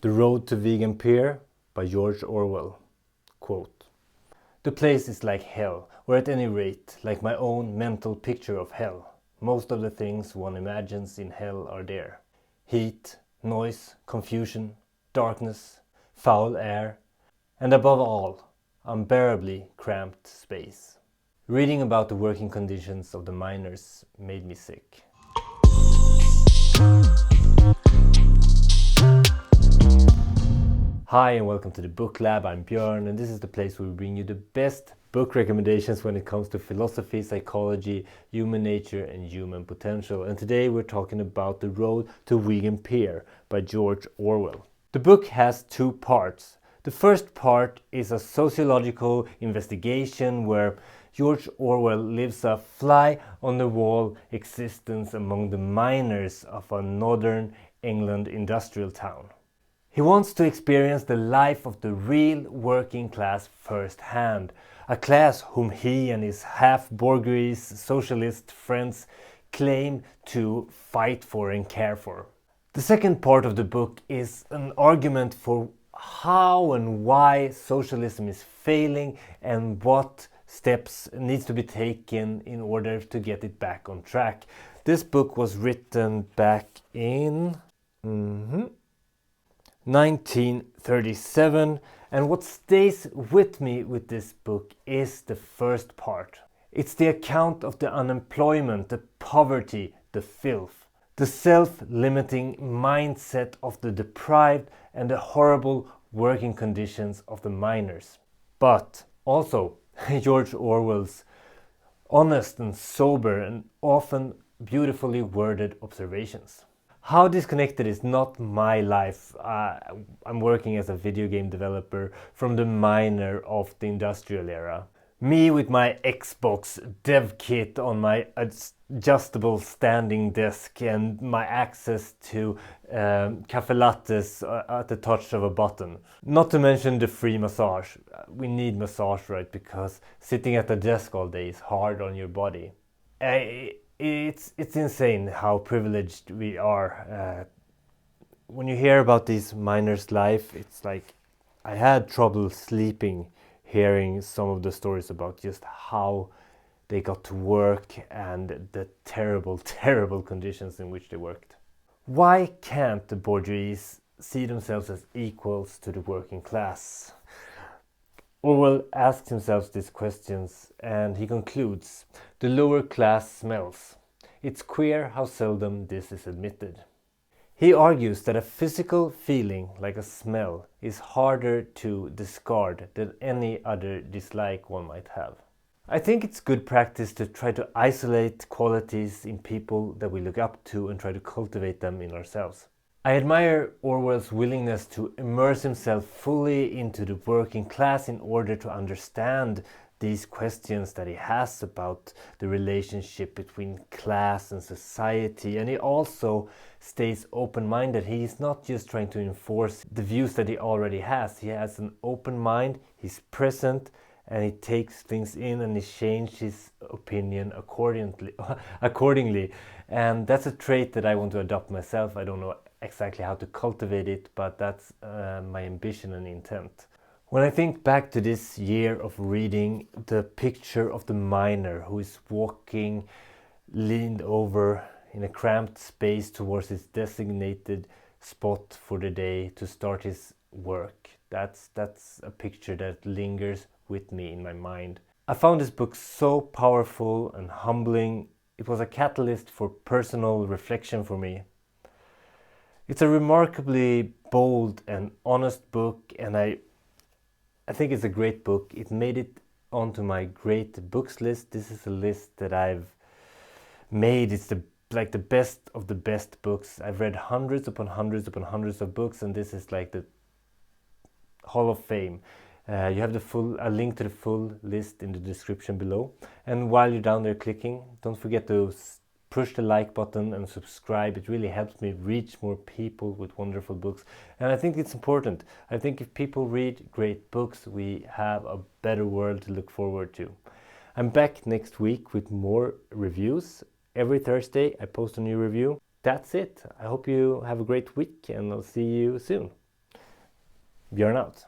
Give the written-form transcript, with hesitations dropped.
The Road to Wigan Pier by George Orwell. Quote, "The place is like hell, or at any rate, like my own mental picture of hell. Most of the things one imagines in hell are there. Heat, noise, confusion, darkness, foul air, and above all, unbearably cramped space." Reading about the working conditions of the miners made me sick. Hi and welcome to the Book Lab. I'm Björn, and this is the place where we bring you the best book recommendations when it comes to philosophy, psychology, human nature and human potential. And today we're talking about The Road to Wigan Pier by George Orwell. The book has two parts. The first part is a sociological investigation where George Orwell lives a fly-on-the-wall existence among the miners of a northern England industrial town. He wants to experience the life of the real working class firsthand, a class whom he and his half-bourgeois socialist friends claim to fight for and care for. The second part of the book is an argument for how and why socialism is failing and what steps needs to be taken in order to get it back on track. This book was written back in 1937, and what stays with me with this book is the first part. It's the account of the unemployment, the poverty, the filth, the self-limiting mindset of the deprived and the horrible working conditions of the miners. But also George Orwell's honest and sober and often beautifully worded observations. How disconnected is not my life. I'm working as a video game developer from the miner of the industrial era. Me with my Xbox dev kit on my adjustable standing desk and my access to cafe lattes at the touch of a button. Not to mention the free massage. We need massage, right? Because sitting at the desk all day is hard on your body. It's insane how privileged we are. When you hear about these miners' life, it's like I had trouble sleeping hearing some of the stories about just how they got to work and the terrible, terrible conditions in which they worked. Why can't the bourgeois see themselves as equals to the working class? Orwell asks himself these questions and he concludes, "The lower class smells. It's queer how seldom this is admitted." He argues that a physical feeling like a smell is harder to discard than any other dislike one might have. I think it's good practice to try to isolate qualities in people that we look up to and try to cultivate them in ourselves. I admire Orwell's willingness to immerse himself fully into the working class in order to understand these questions that he has about the relationship between class and society, and he also stays open-minded. He is not just trying to enforce the views that he already has. He has an open mind, he's present, and he takes things in and he changes his opinion accordingly. And that's a trait that I want to adopt myself. I don't know exactly how to cultivate it, but that's my ambition and intent. When I think back to this year of reading, the picture of the miner who is walking leaned over in a cramped space towards his designated spot for the day to start his work, that's a picture that lingers with me in my mind. I found this book so powerful and humbling. It was a catalyst for personal reflection for me. It's a remarkably bold and honest book, and I think it's a great book. It made it onto my great books list. This is a list that I've made. It's the best of the best books. I've read hundreds upon hundreds upon hundreds of books, and this is like the Hall of Fame. You have a link to the full list in the description below. And while you're down there clicking, don't forget to push the like button and subscribe. It really helps me reach more people with wonderful books. And I think it's important. I think if people read great books, we have a better world to look forward to. I'm back next week with more reviews. Every Thursday I post a new review. That's it. I hope you have a great week and I'll see you soon. Björn out.